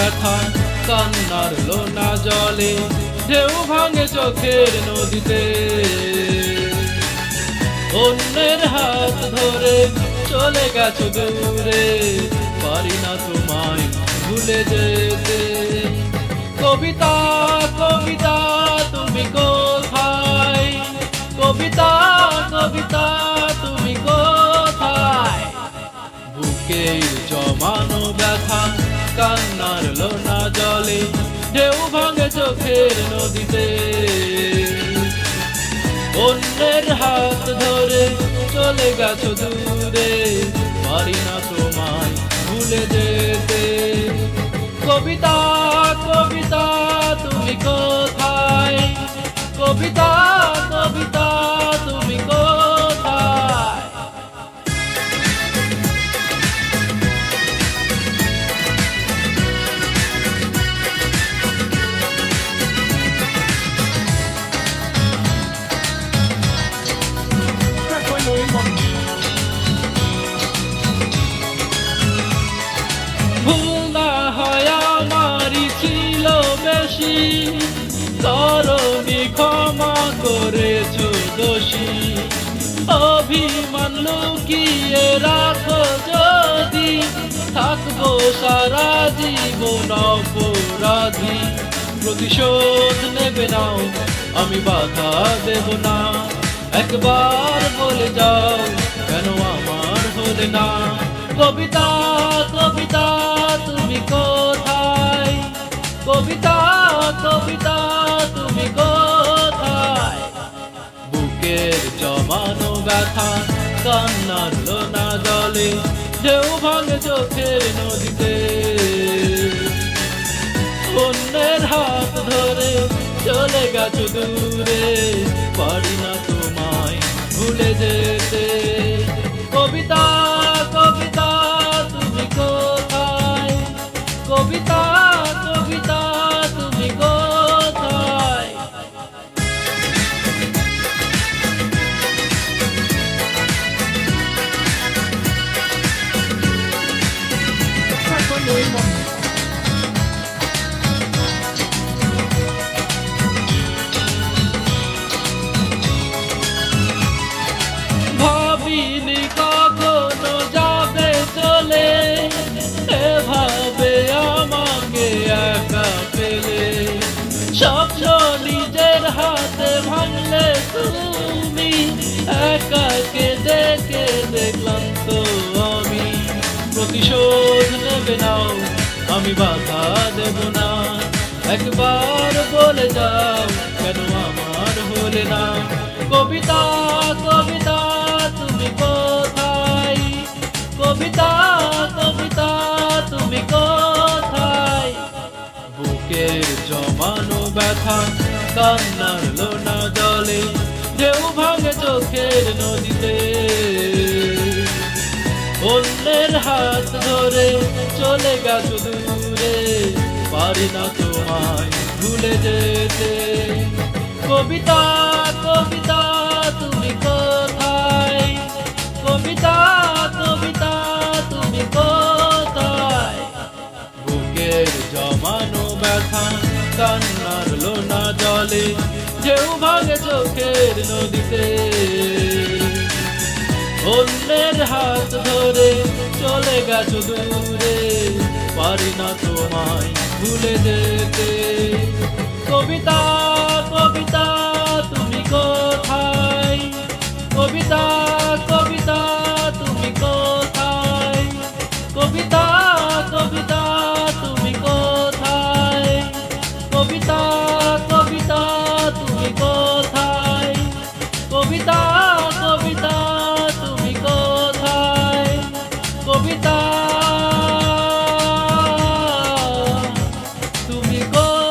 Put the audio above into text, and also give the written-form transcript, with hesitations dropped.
ব্যথা কান্নার লোনা জলে ঢেউ ভাঙে চোখের নদীতে। অন্যের হাত ধরে চলে গেছো দূরে, পারি না তোমায় ভুলে যেতে। কবিতা কবিতা তুমি কোথায়, কবিতা কবিতা তুমি কোথায়? বুকের জমানো ব্যথা কান্নার লোনা জলে ঢেউ ভাঙে চোখের নদীতে। অন্যের হাত ধরে চলে গেছো দূরে, পারি না তোমায় ভুলে যেতে। কবিতা কবিতা তুমি কোথায়, কবিতা কবিতা তুমি কোথায়? ভুল না হয় আমারই ছিল বেশি, করনি ক্ষমা করেছো দোষী। অভিমান লুকিয়ে রাখো যদি, থাকবো সারা জীবন অপরাধী। প্রতিশোধ নেবে নাও, আমি বাধা দেব না। একবার বলে যাও, কেন আমার হলে না? কবিতা কবিতা তুমি কোথায়, কবিতা কবিতা তুমি কোথায়? বুকের জমানো ব্যথা কান্নার লোনা জলে ঢেউ ভাঙে চোখের নদীতে। অন্যের হাত ধরে চলে গেছো দূরে, পারি না তোমায় ভুলে যেতে। কবিতা কবিতা তুমি কোথায়, কবিতা কবিতা তুমি কোথায়? ভাবিনি কখনো যাবে চলে, এভাবে আমাকে একা পেলে। স্বপ্ন নিজের হাতে ভাঙলে তুমি, একাকে দেখে দেখলাম তো আমি। প্রতিশোধ নেবে নাও, আমি বাধা দেব না। একবার বলে যাও, কেন আমার হলে না? কবিতা কবিতা তুমি কোথায়, কবিতা কবিতা তুমি কোথায়? বুকের জমানো ব্যথা কান্নার লোনা জলে ঢেউ ভাঙে চোখের নদীতে। অন্যের হাত ধরে চলে গেছো দূরে, পারি না তোমায় ভুলে যেতে। কবিতা কবিতা তুমি কোথায়, কবিতা কবিতা তুমি কোথায়? বুকের জমানো ব্যথা কান্নার লোনা জলে ঢেউ ভাঙে চোখের নদীতে। অন্যের হাত ধরে চলে গেছো দূরে, পারি না তোমায় ভুলে যেতে। কবিতা কবিতা তুমি কোথায়, কবিতা কবিতা তুমি কোথায়? কবিতা কবিতা তুমি কোথায়, কবিতা কবিতা তুমি কোথায়? কবিতা কবিতা তুমি কোথায়, কবিতা তুমি কোথায়?